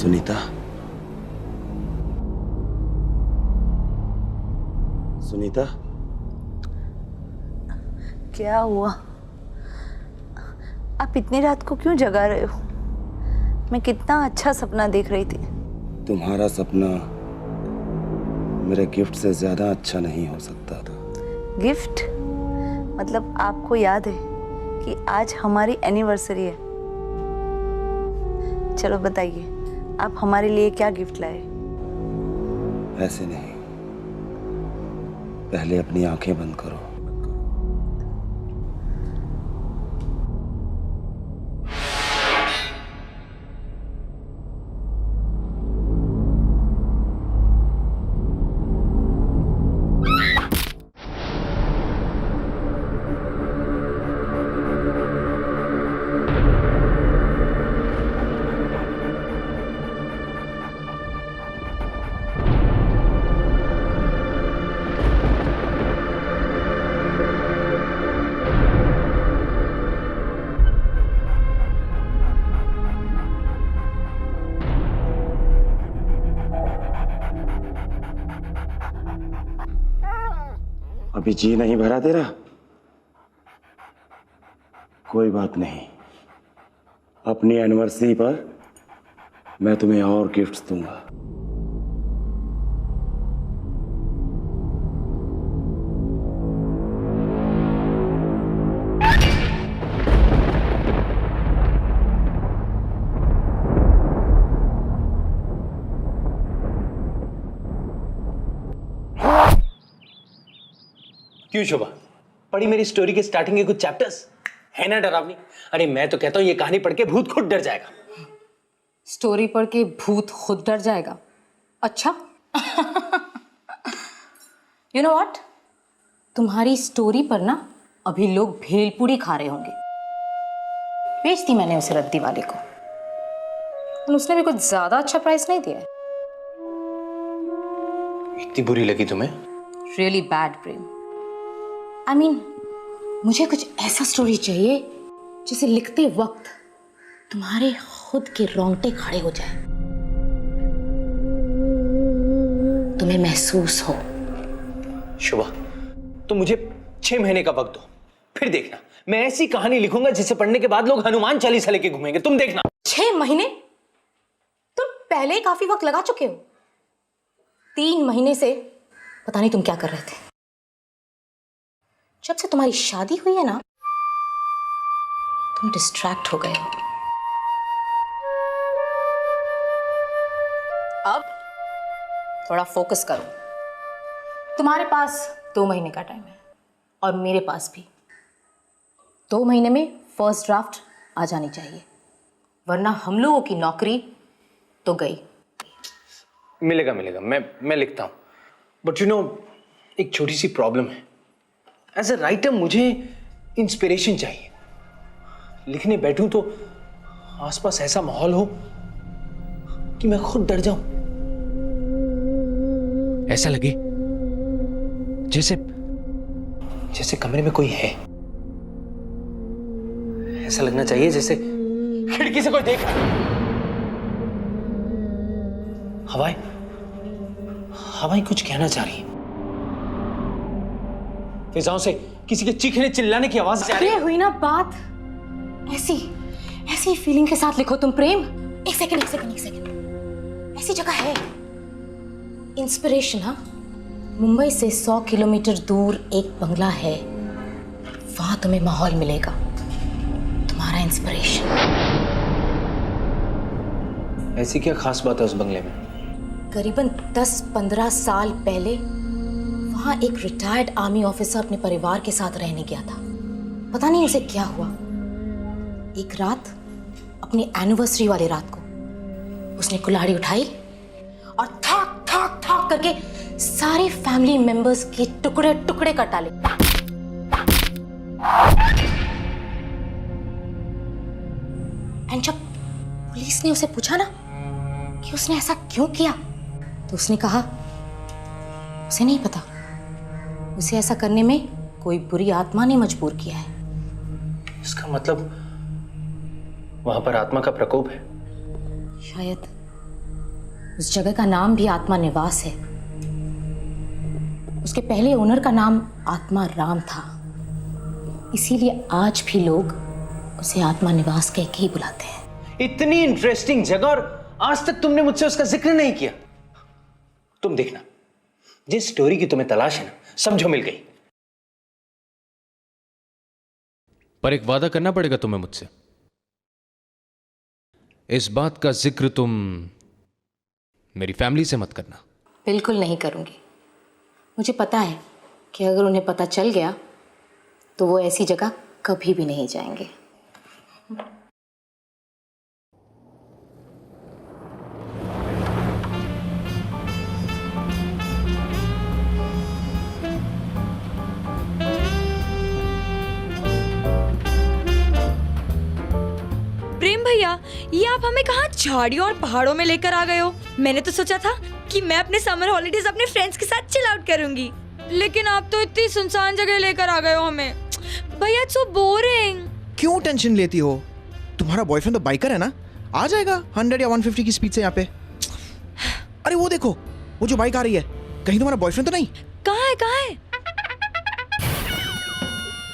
सुनीता, सुनीता, क्या हुआ? आप इतनी रात को क्यों जगा रहे हो? मैं कितना अच्छा सपना देख रही थी। तुम्हारा सपना मेरे गिफ्ट से ज्यादा अच्छा नहीं हो सकता था। गिफ्ट? मतलब आपको याद है कि आज हमारी एनिवर्सरी है? चलो बताइए, आप हमारे लिए क्या गिफ्ट लाए? ऐसे नहीं, पहले अपनी आंखें बंद करो। अभी जी नहीं भरा तेरा? कोई बात नहीं, अपनी एनिवर्सरी पर मैं तुम्हें और गिफ्ट्स दूंगा। क्यों शोभा, पढ़ी मेरी स्टोरी के स्टार्टिंग के कुछ चैप्टर्स? है ना डरावनी? अरे मैं तो कहता हूं ये कहानी पढ़ के भूत खुद डर जाएगा। स्टोरी पढ़ के भूत खुद डर जाएगा? अच्छा। यू नो व्हाट, तुम्हारी स्टोरी पर ना अभी लोग भेलपूरी खा रहे होंगे। बेच दी मैंने उसे रद्दी वाले को, और उसने भी कुछ ज्यादा अच्छा प्राइस नहीं दिया है। इतनी बुरी लगी तुम्हें? Really bad Prem. I mean, मुझे कुछ ऐसा स्टोरी चाहिए जिसे लिखते वक्त तुम्हारे खुद के रोंगटे खड़े हो जाए, तुम्हें महसूस हो। शोभा, तो मुझे 6 महीने का वक्त दो, फिर देखना मैं ऐसी कहानी लिखूंगा जिसे पढ़ने के बाद लोग हनुमान चालीसा लेके घूमेंगे। तुम देखना। 6 महीने? तुम पहले ही काफी वक्त लगा चुके हो। 3 महीने से पता नहीं तुम क्या कर रहे थे। जब से तुम्हारी शादी हुई है ना, तुम डिस्ट्रैक्ट हो गए हो। अब थोड़ा फोकस करो। तुम्हारे पास 2 महीने का टाइम है और मेरे पास भी। 2 महीने में फर्स्ट ड्राफ्ट आ जानी चाहिए, वरना हम लोगों की नौकरी तो गई। मिलेगा मिलेगा, मैं लिखता हूं। बट यू नो, एक छोटी सी प्रॉब्लम है। एज अ राइटर मुझे इंस्पिरेशन चाहिए। लिखने बैठूं तो आसपास ऐसा माहौल हो कि मैं खुद डर जाऊं। ऐसा लगे जैसे जैसे कमरे में कोई है। ऐसा लगना चाहिए जैसे खिड़की से कोई देख रहा है। हवाएं हवाएं कुछ कहना चाह रही है। फिजाओं से किसी के चीखने चिल्लाने की आवाज आ रही है। हुई ना बात। ऐसी ऐसी फीलिंग के साथ लिखो तुम प्रेम। एक सेकंड। ऐसी जगह है, इंस्पिरेशन। हाँ, मुंबई से 100 किलोमीटर दूर एक बंगला है, वहां तुम्हें माहौल मिलेगा, तुम्हारा इंस्पिरेशन। ऐसी क्या खास बात है उस बंगले में? करीबन 10-15 साल पहले वहां एक रिटायर्ड आर्मी ऑफिसर अपने परिवार के साथ रहने गया था। पता नहीं उसे क्या हुआ। एक रात, अपनी एनिवर्सरी वाली रात को, उसने कुल्हाड़ी उठाई और ठाक ठाक ठाक करके सारे फैमिली मेंबर्स के टुकड़े टुकड़े कर डाले। एंड जब पुलिस ने उसे पूछा ना कि उसने ऐसा क्यों किया, तो उसने कहा उसे नहीं पता, उसे ऐसा करने में कोई बुरी आत्मा ने मजबूर किया है। इसका मतलब वहां पर आत्मा का प्रकोप है। शायद। उस जगह का नाम भी आत्मा निवास है। उसके पहले ओनर का नाम आत्मा राम था, इसीलिए आज भी लोग उसे आत्मा निवास कह के ही बुलाते हैं। इतनी इंटरेस्टिंग जगह और आज तक तुमने मुझसे उसका जिक्र नहीं किया। तुम देखना, जिस स्टोरी की तुम्हें तलाश है ना, समझो मिल गई। पर एक वादा करना पड़ेगा तुम्हें मुझसे। इस बात का जिक्र तुम मेरी फैमिली से मत करना। बिल्कुल नहीं करूंगी। मुझे पता है कि अगर उन्हें पता चल गया तो वो ऐसी जगह कभी भी नहीं जाएंगे। प्रेम भैया, ये आप हमें कहाँ झाड़ियों और पहाड़ों में लेकर आ गए हो? मैंने तो सोचा था कि मैं अपने समर हॉलीडेज अपने फ्रेंड्स के साथ चिल आउट करूंगी, लेकिन आप तो इतनी सुनसान जगह लेकर आ गए हो हमें। भैया इट्स सो बोरिंग। क्यों टेंशन लेती हो? तुम्हारा बॉयफ्रेंड तो बाइकर है ना, आ जाएगा 100 या 150 की स्पीड से यहाँ पे। अरे वो देखो, वो जो बाइक आ रही है, कहीं तुम्हारा बॉयफ्रेंड तो नहीं? कहाँ है?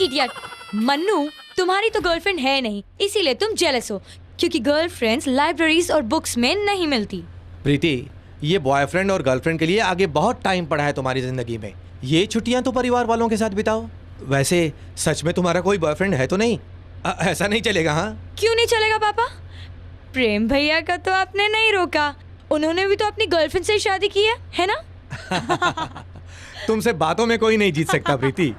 इडियट मन्नू, तुम्हारी तो गर्लफ्रेंड है नहीं, इसीलिए तुम जेलस हो, क्योंकि गर्लफ्रेंड्स लाइब्रेरीज और बुक्स में नहीं मिलती। प्रीति, ये बॉयफ्रेंड और गर्लफ्रेंड के लिए आगे बहुत टाइम पड़ा है तुम्हारी जिंदगी में। ये छुट्टियां तो परिवार वालों के साथ बिताओ। वैसे सच में तुम्हारा कोई बॉयफ्रेंड है तो नहीं? ऐसा नहीं चलेगा। हाँ, क्यों नहीं चलेगा पापा? प्रेम भैया का तो आपने नहीं रोका, उन्होंने भी तो अपनी गर्लफ्रेंड से शादी की है ना? तुमसे बातों में कोई नहीं जीत सकता प्रीति।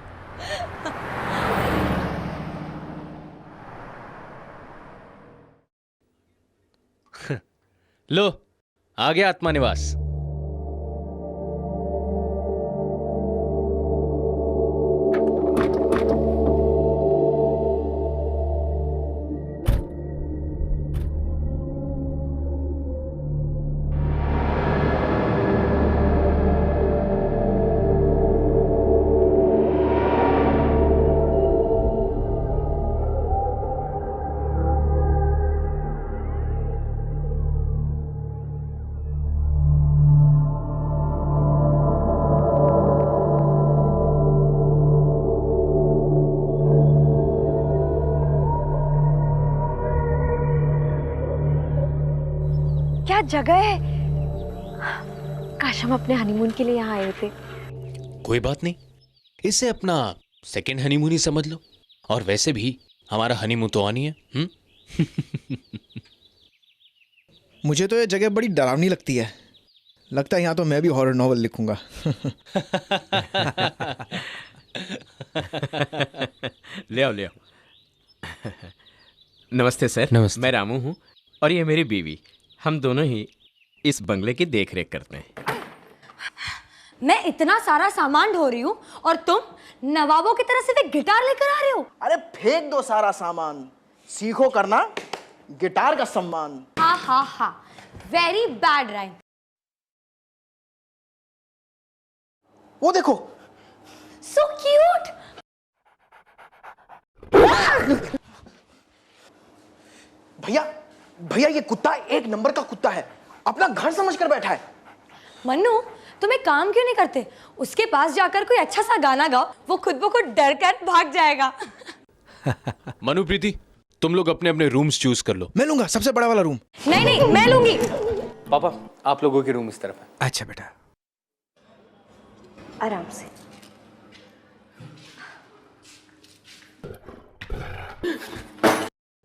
लो, आ गया आत्मा निवास। क्या जगह है! काश हम अपने हनीमून के लिए यहाँ आए थे। कोई बात नहीं, इसे अपना सेकंड हनीमून ही समझ लो। और वैसे भी हमारा हनीमून तो आनी है। मुझे तो ये जगह बड़ी डरावनी लगती है। लगता है यहाँ तो मैं भी हॉरर नॉवल लिखूंगा। ले आओ। नमस्ते सर। नमस्ते। मैं रामू हूँ और ये मेरी बीवी। हम दोनों ही इस बंगले की देखरेख करते हैं। मैं इतना सारा सामान ढो रही हूँ और तुम नवाबों की तरह सिर्फ एक गिटार लेकर आ रहे हो। अरे फेंक दो सारा सामान, सीखो करना गिटार का सम्मान। हा, वेरी बैड राइम। वो देखो, सो क्यूट। भैया ये कुत्ता एक नंबर का कुत्ता है, अपना घर समझकर बैठा है। मन्नू, तुम एक काम क्यों नहीं करते? उसके पास जाकर कोई अच्छा सा गाना गाओ, वो खुद ब खुद डर कर भाग जाएगा। मनु, प्रीति, तुम लोग अपने अपने रूम्स चूज कर लो। मैं लूंगा सबसे बड़ा वाला रूम। नहीं, मैं लूंगी। पापा, आप लोगों के रूम इस तरफ है। अच्छा बेटा, आराम से।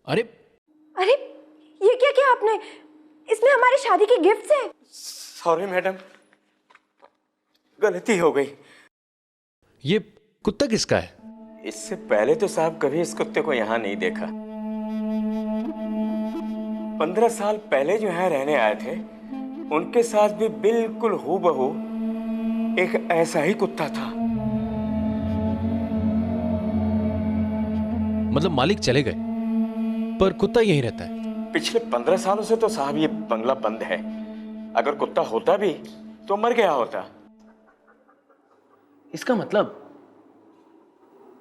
अरे ये क्या किया आपने? इसमें हमारी शादी की गिफ्ट्स हैं। सॉरी मैडम, गलती हो गई। ये कुत्ता किसका है? इससे पहले तो साहब कभी इस कुत्ते को यहाँ नहीं देखा। 15 साल पहले जो यहाँ रहने आए थे, उनके साथ भी बिल्कुल हूबहू एक ऐसा ही कुत्ता था। मतलब मालिक चले गए पर कुत्ता यहीं रहता है? पिछले 15 सालों से तो साहब ये बंगला बंद है। अगर कुत्ता होता भी तो मर गया होता। इसका मतलब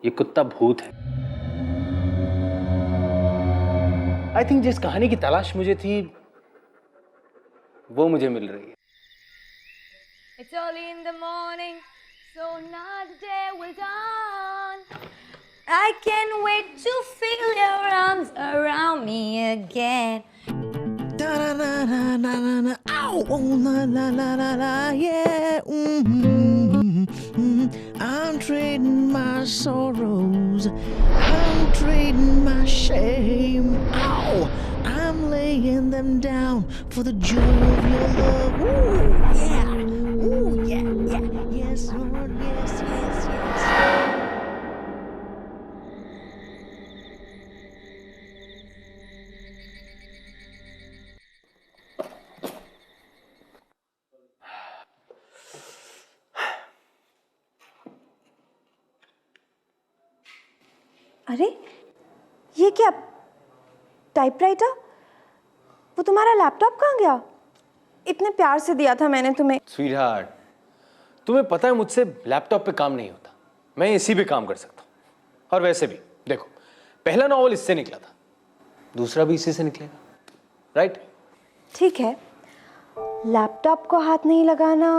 ये कुत्ता भूत है। आई थिंक जिस कहानी की तलाश मुझे थी वो मुझे मिल रही है। It's early in the morning, so now the day will dawn. I can't wait to feel your arms around me again. Da na na na na na na. Ow! Oh la la la la la. Yeah. I'm trading my sorrows. I'm trading my shame. Ow! I'm laying them down for the joy of your love. Ooh, yeah. Ooh, yeah, yeah. Yes, Lord. Yes, yes, yes. अरे ये क्या, typewriter? वो तुम्हारा laptop कहाँ गया? इतने प्यार से दिया था मैंने तुम्हें। स्वीटहार्ट, तुम्हें पता है मुझसे लैपटॉप पे काम नहीं होता, मैं इसी पे काम कर सकता हूँ। और वैसे भी देखो, पहला नॉवल इससे निकला था, दूसरा भी इसी से निकलेगा, राइट? ठीक है, लैपटॉप को हाथ नहीं लगाना,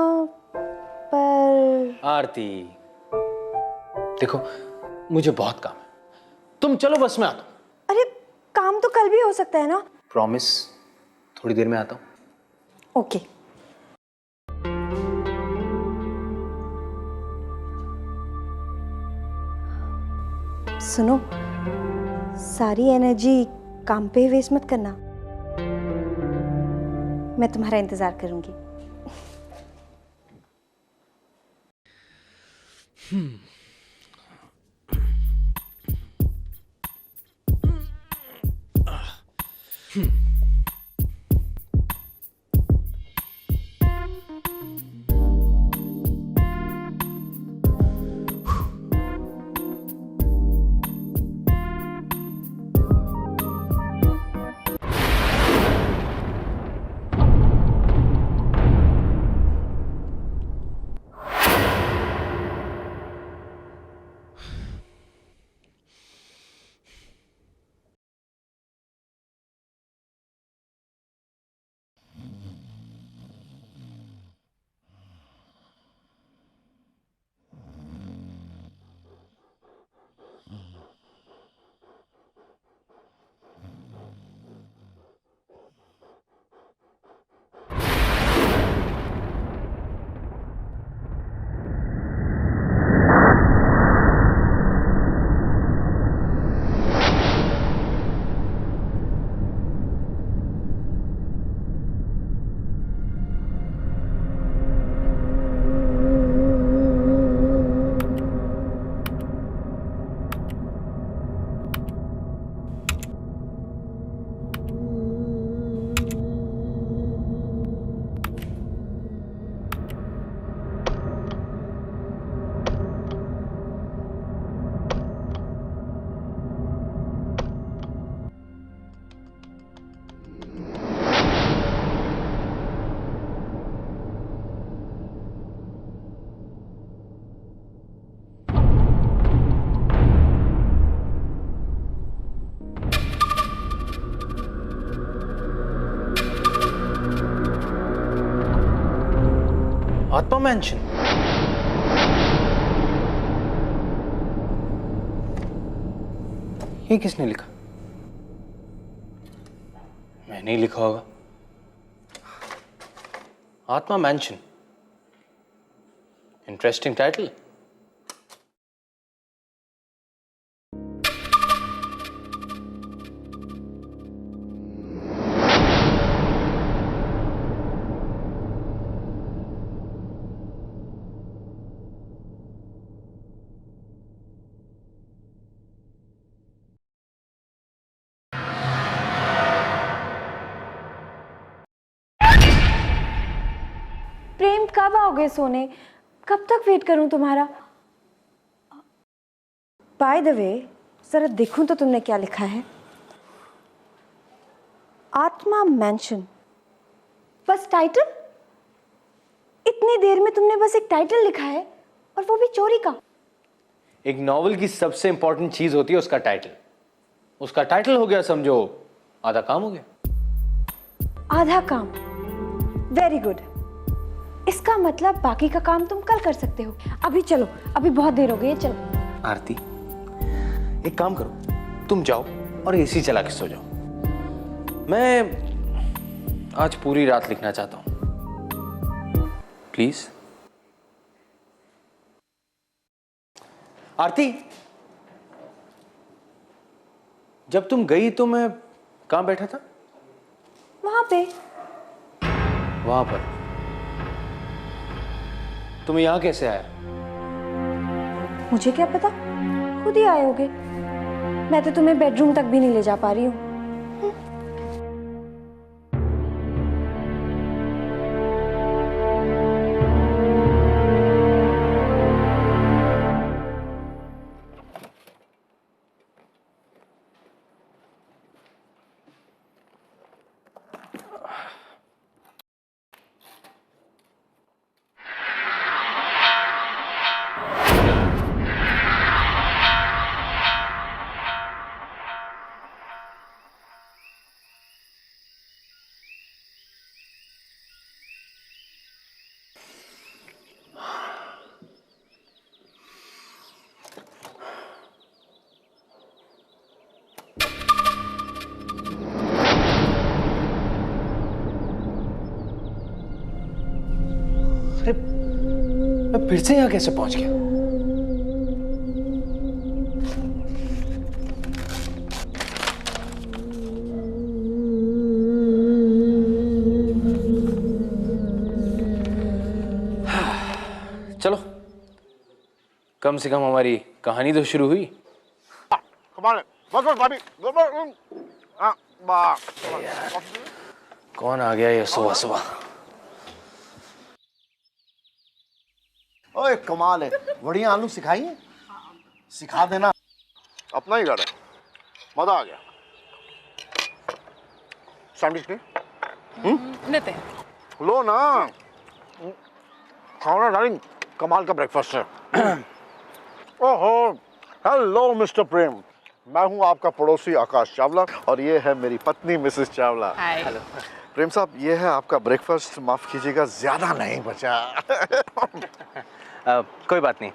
पर आरती देखो, मुझे बहुत काम है, तुम चलो बस में आता हूँ। अरे काम तो कल भी हो सकता है ना? प्रॉमिस, थोड़ी देर में आता हूँ। ओके। सुनो, सारी एनर्जी काम पे वेस्ट मत करना, मैं तुम्हारा इंतजार करूंगी। आत्मा मैंशन, ये किसने लिखा? मैंने ही लिखा होगा। आत्मा मैंशन, इंटरेस्टिंग टाइटल। प्रेम, कब आओगे सोने? कब तक वेट करूं तुम्हारा? बाय द वे, जरा देखूं तो तुमने क्या लिखा है। आत्मा मैंशन, बस टाइटल? इतनी देर में तुमने बस एक टाइटल लिखा है, और वो भी चोरी का। एक नॉवल की सबसे इंपॉर्टेंट चीज होती है उसका टाइटल। उसका टाइटल हो गया समझो, आधा काम हो गया। आधा काम? Very good. इसका मतलब बाकी का काम तुम कल कर सकते हो। अभी चलो, अभी बहुत देर हो गई है, चलो। आरती, एक काम करो, तुम जाओ और एसी चला के सो जाओ। मैं आज पूरी रात लिखना चाहता हूं, प्लीज। आरती, जब तुम गई तो मैं कहां बैठा था? वहां पे। वहां पर? तुम यहां कैसे आया? मुझे क्या पता, खुद ही आए होगे। मैं तो तुम्हें बेडरूम तक भी नहीं ले जा पा रही हूँ। मैं फिर से यहां कैसे पहुंच गया? चलो, कम से कम हमारी कहानी तो शुरू हुई। कौन आ गया ये सुबह सुबह? ओए कमाल है, बढ़िया आलू सिखाइए, सिखा देना। अपना ही घर है, मजा आ गया। सैंडविच नहीं? लेते लो ना, खाओ ना डार्लिंग, कमाल का ब्रेकफास्ट है। ओहो, हेलो मिस्टर प्रेम, मैं हूं आपका पड़ोसी आकाश चावला और ये है मेरी पत्नी मिसेस चावला। हेलो प्रेम साहब, ये है आपका ब्रेकफास्ट, माफ कीजिएगा ज्यादा नहीं बचा। कोई बात नहीं,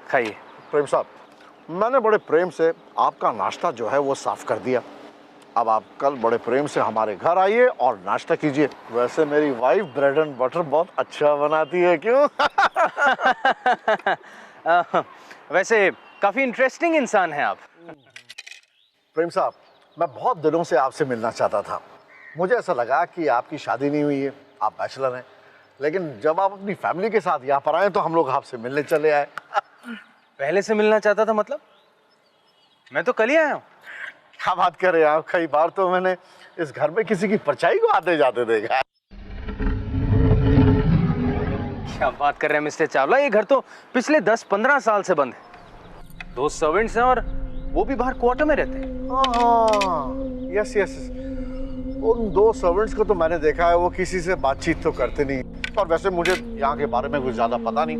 खाइए। प्रेम साहब, मैंने बड़े प्रेम से आपका नाश्ता जो है वो साफ कर दिया। अब आप कल बड़े प्रेम से हमारे घर आइए और नाश्ता कीजिए। वैसे मेरी वाइफ ब्रेड एंड बटर बहुत अच्छा बनाती है, क्यों? वैसे काफी इंटरेस्टिंग इंसान है आप। प्रेम साहब, मैं बहुत दिनों से आपसे मिलना चाहता था। मुझे ऐसा लगा कि आपकी शादी नहीं हुई है, आप बैचलर हैं, लेकिन जब आप अपनी फैमिली के साथ यहाँ पर आए तो हम लोग आपसे मिलने चले आए। पहले से मिलना चाहता था मतलब? मैं तो कल ही आया हूँ। क्या बात कर रहे हैं आप? कई बार तो मैंने इस घर में किसी की परछाई को आते जाते देखा। क्या बात कर रहे हैं मिस्टर चावला, ये घर तो पिछले 10-15 साल से बंद है। 2 सर्वेंट्स हैं और वो भी बाहर क्वार्टर में रहते हैं। हाँ, यस यस, उन 2 सर्वेंट्स को तो मैंने देखा है, वो किसी से बातचीत तो करते नहीं। और वैसे मुझे यहाँ के बारे में कुछ ज्यादा पता नहीं।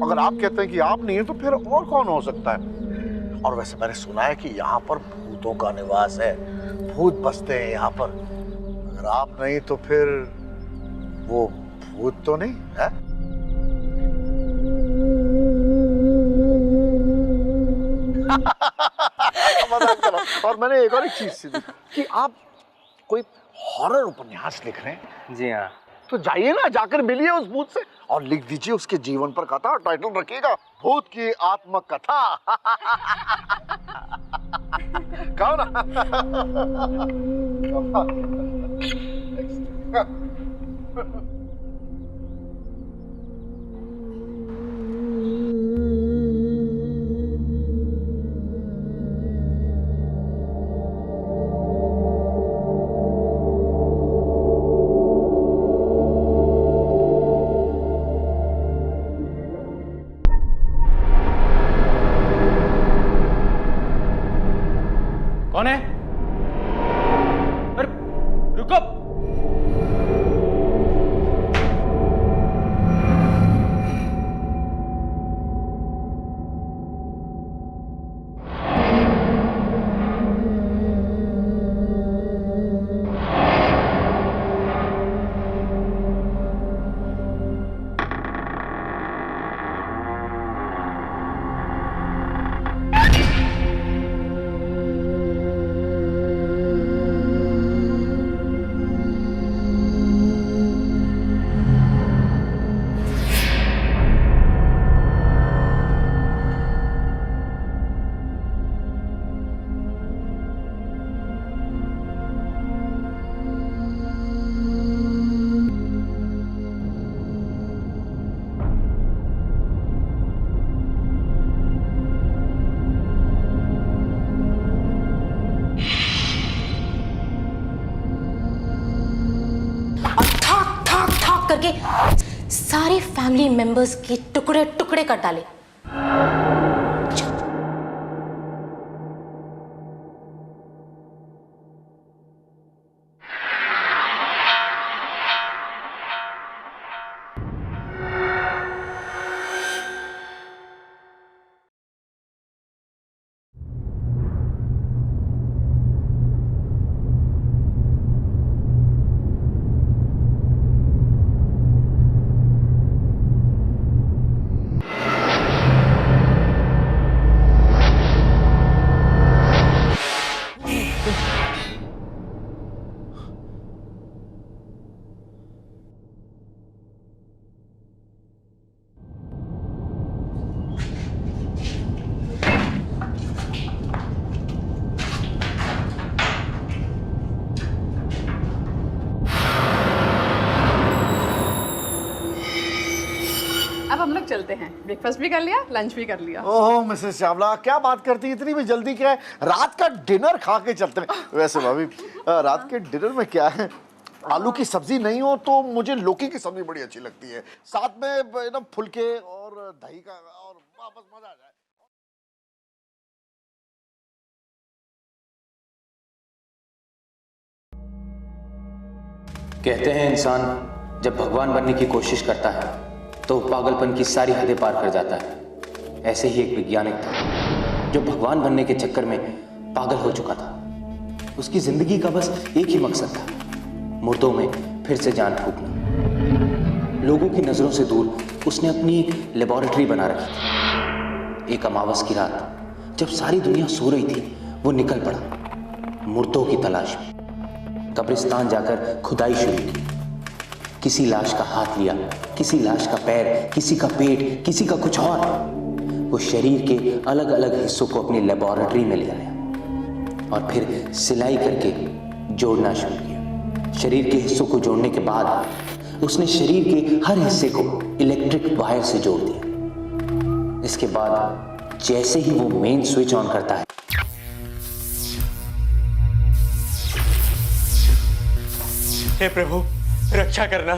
अगर आप कहते हैं कि आप नहीं है तो फिर और कौन हो सकता है? और वैसे मैंने सुना है कि यहाँ पर भूतों का निवास है, भूत बसते हैं यहाँ पर। अगर आप नहीं तो फिर वो भूत तो नहीं है? मजाक कर रहा हूं। और मैंने एक और एक चीज सुनी कि आप कोई हॉरर उपन्यास लिख रहे हैं। जी हाँ। तो जाइए ना, जाकर मिलिए उस भूत से और लिख दीजिए उसके जीवन पर कथा। टाइटल रखिएगा भूत की आत्मकथा। कहो ना। कौन है? अरे रुको, शॉक करके सारे फैमिली मेंबर्स के टुकड़े टुकड़े कर डाले। अब हम लोग चलते हैं। ब्रेकफास्ट भी कर लिया, लंच भी कर लिया। ओह मिसेस चावला, क्या बात करती है, इतनी भी जल्दी क्या है? रात का डिनर खा के चलते हैं। वैसे भाभी, रात के डिनर में क्या है, आलू की सब्जी नहीं हो तो मुझे लौकी की सब्जी बड़ी अच्छी लगती है, साथ में ना फुलके और दही का, और वापस मजा आ जाए। कहते हैं इंसान जब भगवान बनने की कोशिश करता है तो पागलपन की सारी हदें पार कर जाता है। ऐसे ही एक वैज्ञानिक था जो भगवान बनने के चक्कर में पागल हो चुका था। उसकी जिंदगी का बस एक ही मकसद था, मुर्दों में फिर से जान फूंकना। लोगों की नजरों से दूर उसने अपनी एक लेबोरेटरी बना रखी थी। एक अमावस की रात जब सारी दुनिया सो रही थी, वो निकल पड़ा मुर्दों की तलाश में। कब्रिस्तान जाकर खुदाई शुरू की। किसी लाश का हाथ लिया, किसी लाश का पैर, किसी का पेट, किसी का कुछ और। वो शरीर के अलग अलग हिस्सों को अपनी लेबोरेटरी में ले आया और फिर सिलाई करके जोड़ना शुरू किया। शरीर के हिस्सों को जोड़ने के बाद उसने शरीर के हर हिस्से को इलेक्ट्रिक वायर से जोड़ दिया। इसके बाद जैसे ही वो मेन स्विच ऑन करता है, हे प्रभु, रक्षा करना,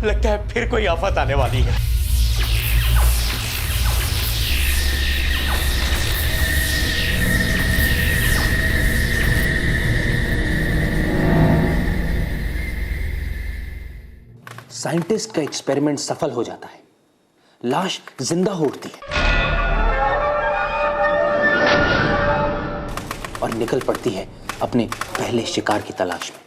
लगता है फिर कोई आफत आने वाली है। साइंटिस्ट का एक्सपेरिमेंट सफल हो जाता है। लाश जिंदा हो उठती है और निकल पड़ती है अपने पहले शिकार की तलाश में।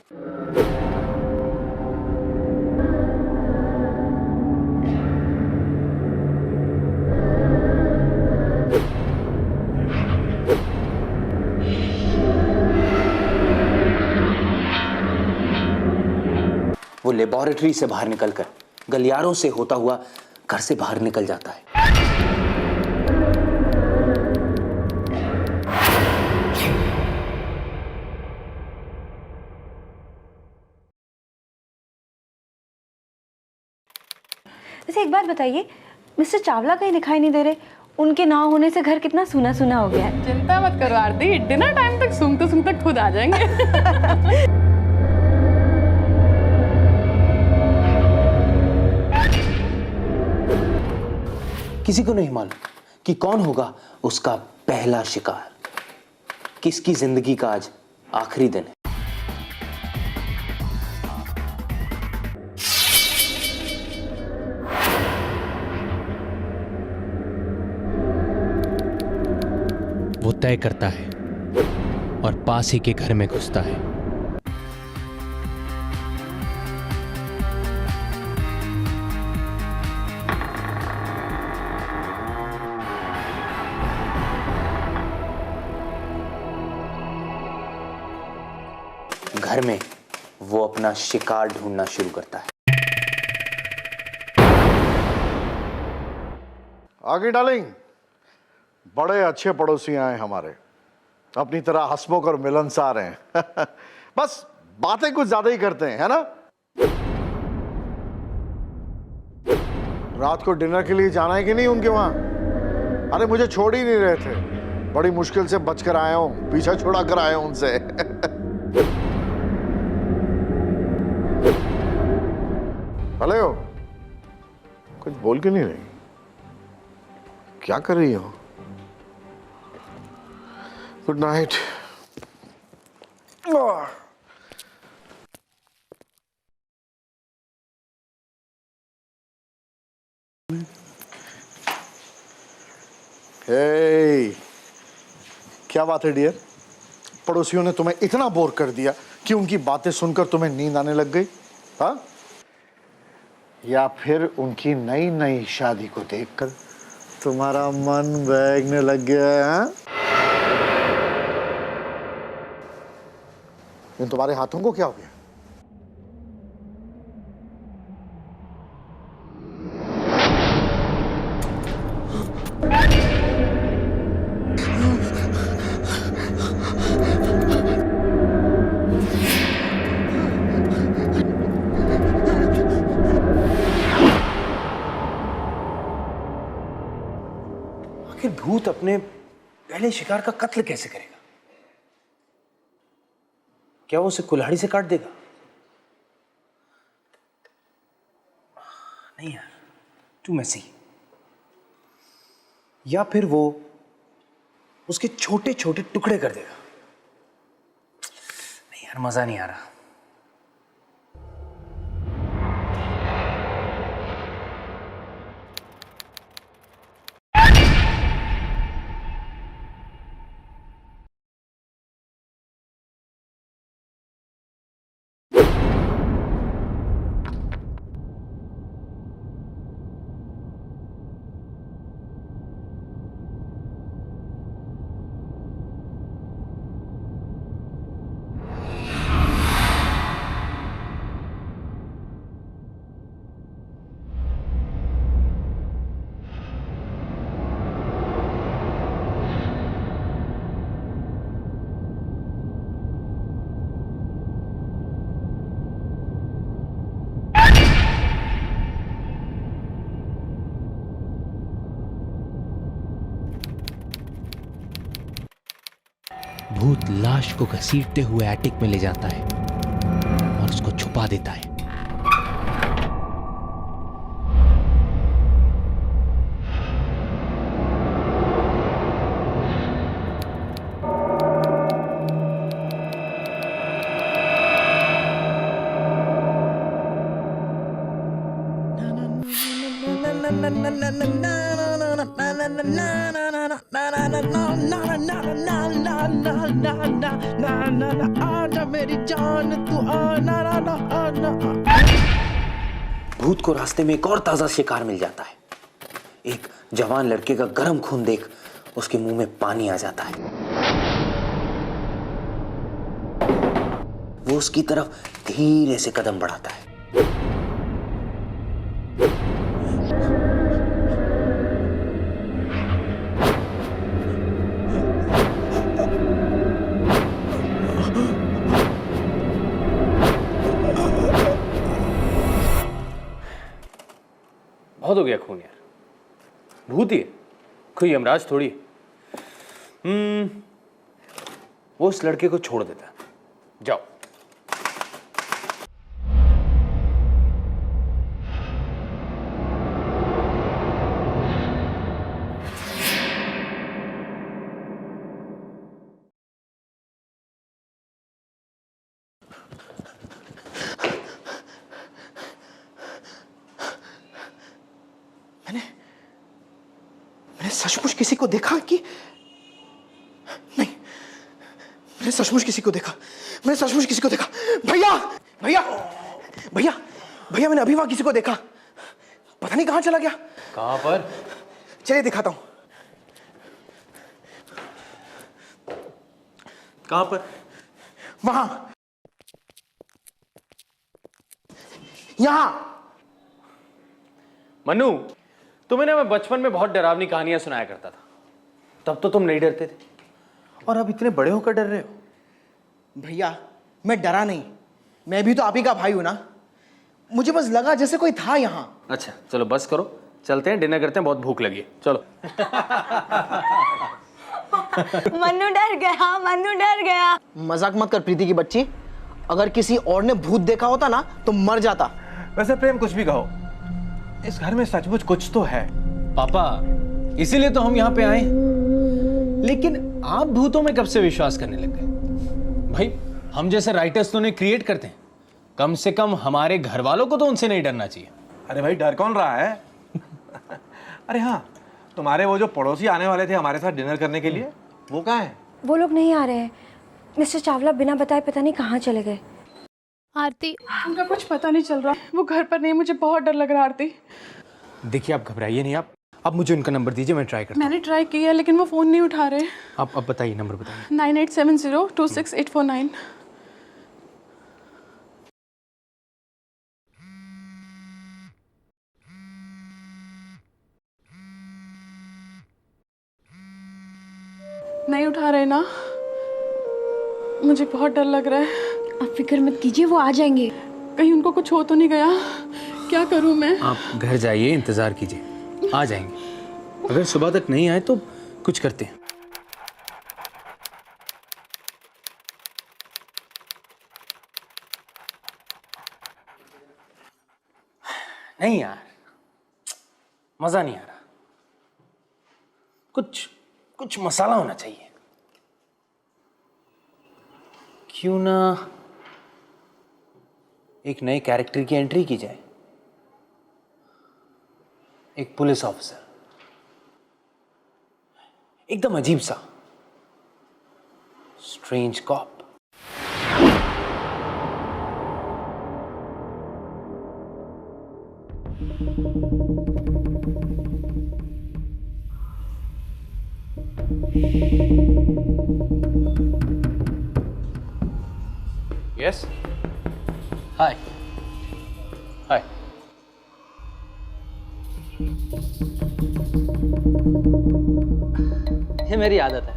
वो लेबोरेटरी से बाहर निकलकर गलियारों से होता हुआ घर से बाहर निकल जाता है। वैसे एक बात बताइए, मिस्टर चावला कहीं दिखाई नहीं दे रहे। उनके ना होने से घर कितना सूना सूना हो गया है। चिंता मत करो आरती, डिनर टाइम तक सूंघते खुद आ जाएंगे। किसी को नहीं मालूम कि कौन होगा उसका पहला शिकार, किसकी जिंदगी का आज आखिरी दिन है। वो तय करता है और पास ही के घर में घुसता है। घर में वो अपना शिकार ढूंढना शुरू करता है। आगे डार्लिंग, बड़े अच्छे पड़ोसी आए हमारे, अपनी तरह हंसमुख और मिलनसार हैं। बस बातें कुछ ज्यादा ही करते हैं, है ना? रात को डिनर के लिए जाना है कि नहीं उनके वहां? अरे मुझे छोड़ ही नहीं रहे थे, बड़ी मुश्किल से बच कर आया हूं, पीछा छुड़ा कर आया हूं उनसे। हेलो, कुछ बोल के नहीं रही, क्या कर रही हो? Good night. हे, क्या बात है डियर? पड़ोसियों ने तुम्हें इतना बोर कर दिया कि उनकी बातें सुनकर तुम्हें नींद आने लग गई? हाँ? या फिर उनकी नई नई शादी को देखकर तुम्हारा मन बहकने लग गया है? हाँ? इन तुम्हारे हाथों को क्या हो गया? आखिर भूत अपने पहले शिकार का कत्ल कैसे करेगा? क्या वो उसे कुल्हाड़ी से काट देगा? नहीं यार, टू मैसी। या फिर वो उसके छोटे छोटे टुकड़े कर देगा। नहीं यार, मजा नहीं आ रहा। भूत लाश को घसीटते हुए एटिक में ले जाता है और उसको छुपा देता है। भूत को रास्ते में एक और ताजा शिकार मिल जाता है। एक जवान लड़के का गर्म खून देख उसके मुंह में पानी आ जाता है। वो उसकी तरफ धीरे से कदम बढ़ाता है। बहुत हो गया खून यार, भूत ही है, कोई यमराज थोड़ी है। वो उस लड़के को छोड़ देता है। जाओ। मैंने सचमुच किसी को देखा कि नहीं, मैंने सचमुच किसी को देखा, मैंने सचमुच किसी को देखा। भैया भैया भैया भैया, मैंने अभी वहां किसी को देखा, पता नहीं कहां चला गया। कहां पर? चलिए दिखाता हूं। कहां पर? वहां, यहां। मन्नू, तुम्हें ना मैं बचपन में बहुत डरावनी कहानियां सुनाया करता था, तब तो तुम नहीं डरते थे, और अब इतने बड़े होकर डर रहे हो। भैया मैं डरा नहीं, मैं भी तो आप ही का भाई हूं ना, मुझे बस लगा जैसे कोई था यहां। अच्छा चलो बस करो, चलते हैं, डिनर करते हैं, बहुत भूख लगी है, चलो। मन्नू डर गया, मन्नू डर गया। मजाक मत कर प्रीति की बच्ची, अगर किसी और ने भूत देखा होता ना तो मर जाता। वैसे प्रेम कुछ भी कहो, इस घर में सचमुच कुछ तो है। पापा, इसीलिए तो हम यहाँ पे आए। लेकिन आप भूतों में कब से विश्वास करने लग गए? भाई, हम जैसे राइटर्स तो उन्हें क्रिएट करते हैं, कम से कम हमारे घर वालों को तो उनसे नहीं डरना चाहिए। अरे भाई, डर कौन रहा है? अरे हाँ, तुम्हारे वो जो पड़ोसी आने वाले थे हमारे साथ डिनर करने के लिए, वो कहाँ है? वो लोग नहीं आ रहे हैं। मिस्टर चावला बिना बताए पता नहीं कहाँ चले गए। आरती, उनका कुछ पता नहीं चल रहा, वो घर पर नहीं, मुझे बहुत डर लग रहा है। आरती देखिए, आप घबराइए नहीं, आप मुझे उनका नंबर दीजिए, मैं ट्राई करता हूँ। मैंने ट्राई किया लेकिन वो फ़ोन नहीं उठा रहे। आप बताइए, नंबर बताइए। 9870268849। नहीं उठा रहे ना, मुझे बहुत डर लग रहा है। आप फिक्र मत कीजिए, वो आ जाएंगे। कहीं उनको कुछ हो तो नहीं गया? क्या करूं मैं? आप घर जाइए, इंतजार कीजिए, आ जाएंगे। अगर सुबह तक नहीं आए तो कुछ करते हैं। नहीं यार, मजा नहीं आ रहा। कुछ मसाला होना चाहिए। क्यों ना एक नए कैरेक्टर की एंट्री की जाए, एक पुलिस ऑफिसर, एकदम अजीब सा, strange cop. Yes. Hi. Hi. ये मेरी आदत है,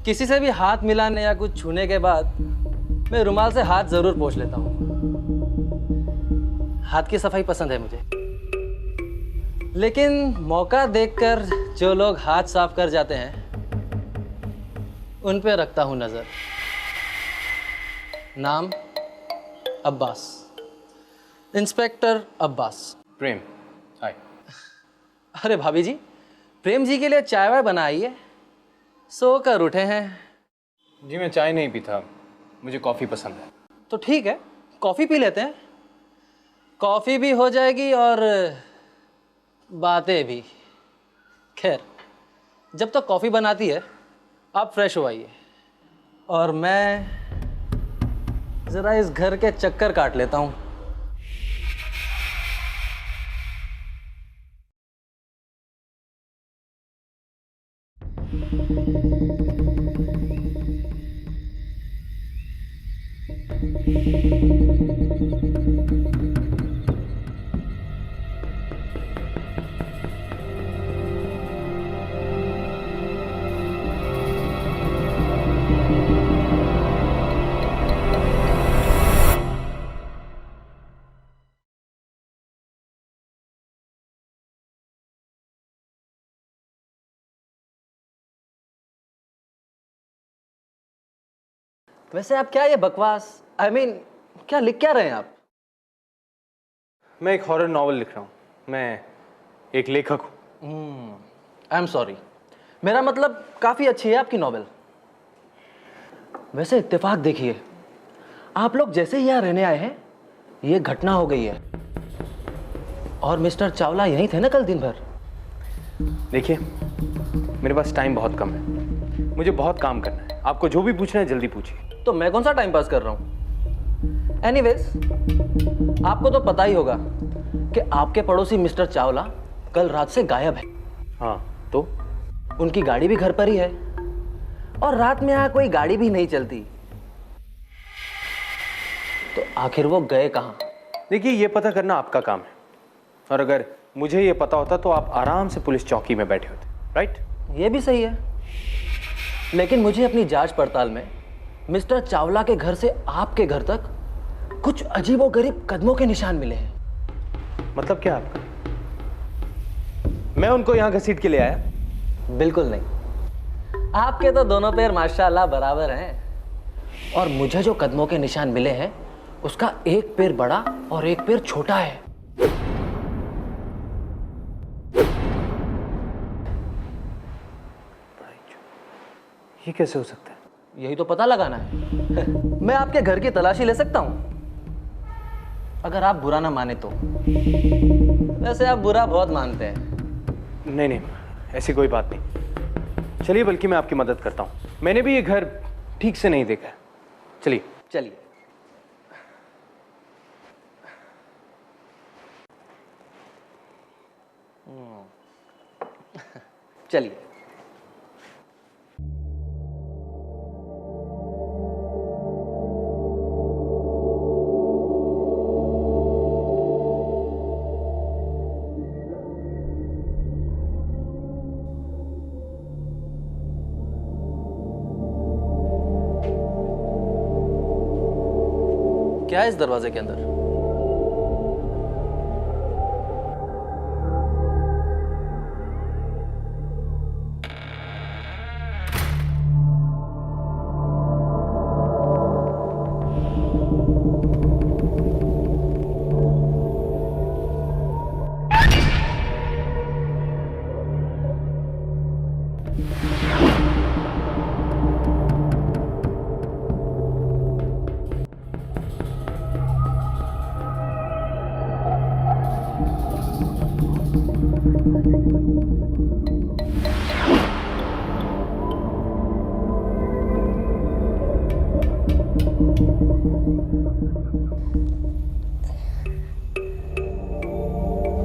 किसी से भी हाथ मिलाने या कुछ छूने के बाद मैं रुमाल से हाथ जरूर पोंछ लेता हूँ। हाथ की सफाई पसंद है मुझे, लेकिन मौका देखकर जो लोग हाथ साफ कर जाते हैं उन पे रखता हूँ नजर। नाम अब्बास, इंस्पेक्टर अब्बास। प्रेम, हाय। अरे भाभी जी, प्रेम जी के लिए चाय वाय बनाइए, सो कर उठे हैं। जी मैं चाय नहीं पीता, मुझे कॉफ़ी पसंद है। तो ठीक है, कॉफ़ी पी लेते हैं। कॉफ़ी भी हो जाएगी और बातें भी। खैर, जब तक कॉफ़ी बनाती है आप फ्रेश हो आइए और मैं ज़रा इस घर के चक्कर काट लेता हूँ। वैसे आप क्या ये बकवास, I mean, क्या लिख क्या रहे हैं आप? मैं एक हॉरर नॉवल लिख रहा हूँ, मैं एक लेखक हूँ। आई एम सॉरी, मेरा मतलब काफ़ी अच्छी है आपकी नॉवेल। वैसे इत्तेफाक देखिए, आप लोग जैसे ही यहाँ रहने आए हैं ये घटना हो गई है, और मिस्टर चावला यहीं थे ना कल दिन भर? देखिए, मेरे पास टाइम बहुत कम है, मुझे बहुत काम करना है। आपको जो भी पूछना है जल्दी पूछिए। तो मैं कौन सा टाइम पास कर रहा हूँ? एनीवेज, आपको तो पता ही होगा कि आपके पड़ोसी मिस्टर चावला कल रात से गायब है। हाँ, तो उनकी गाड़ी भी घर पर ही है, और रात में यहाँ कोई गाड़ी भी नहीं चलती। तो आखिर वो गए कहाँ? देखिए, ये पता करना आपका काम है, और अगर मुझे ये पता होता तो आप आराम से पुलिस चौकी में बैठे होते, राइट? ये भी सही है, लेकिन मुझे अपनी जांच पड़ताल में मिस्टर चावला के घर से आपके घर तक कुछ अजीबोगरीब कदमों के निशान मिले हैं। मतलब क्या आपका? मैं उनको यहाँ घसीट के ले आया? बिल्कुल नहीं, आपके तो दोनों पैर माशाल्लाह बराबर हैं, और मुझे जो कदमों के निशान मिले हैं उसका एक पैर बड़ा और एक पैर छोटा है। ये कैसे हो सकता है? यही तो पता लगाना है। मैं आपके घर की तलाशी ले सकता हूं, अगर आप बुरा ना माने तो। वैसे आप बुरा बहुत मानते हैं। नहीं नहीं, ऐसी कोई बात नहीं। चलिए, बल्कि मैं आपकी मदद करता हूँ। मैंने भी ये घर ठीक से नहीं देखा है। चलिए चलिए। चलिए। क्या है इस दरवाजे के अंदर?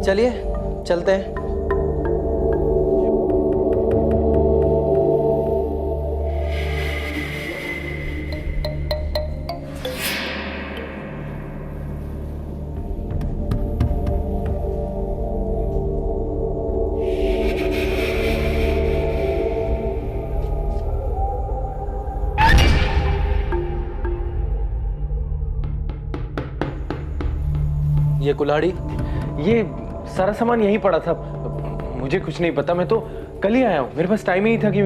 चलिए चलते हैं। ये कुल्हाड़ी, ये सारा सामान यहीं पड़ा था। मुझे कुछ नहीं पता, मैं तो कल ही आया हूँ। मेरे पास टाइम ही नहीं था कि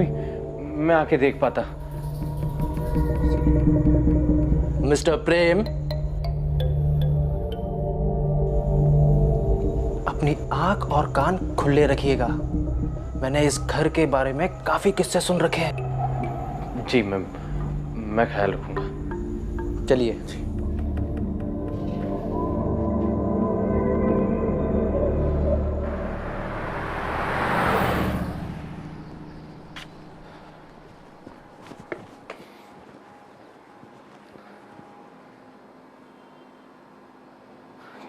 मैं आके देख पाता। मिस्टर प्रेम, अपनी आंख और कान खुले रखिएगा। मैंने इस घर के बारे में काफी किस्से सुन रखे हैं। जी, मैं ख्याल रखूंगा। चलिए।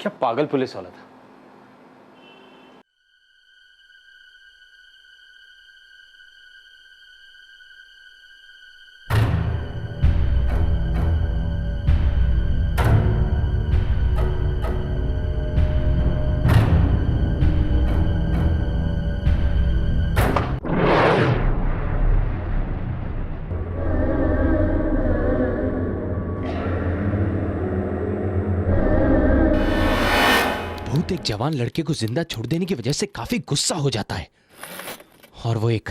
क्या पागल पुलिस वाला था। एक जवान लड़के को जिंदा छोड़ देने की वजह से काफी गुस्सा हो जाता है और वो एक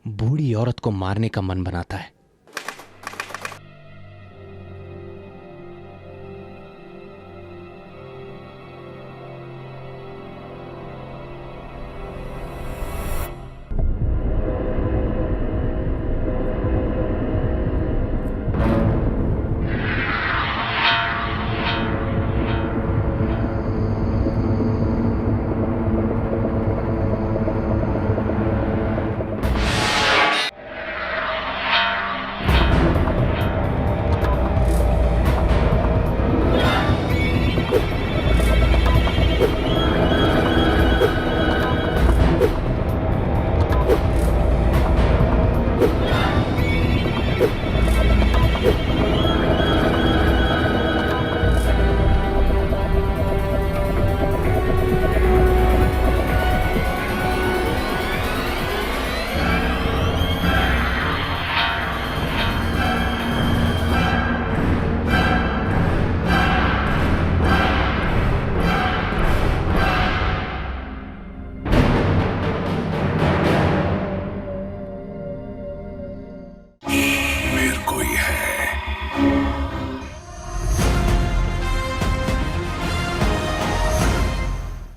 बूढ़ी औरत को मारने का मन बनाता है।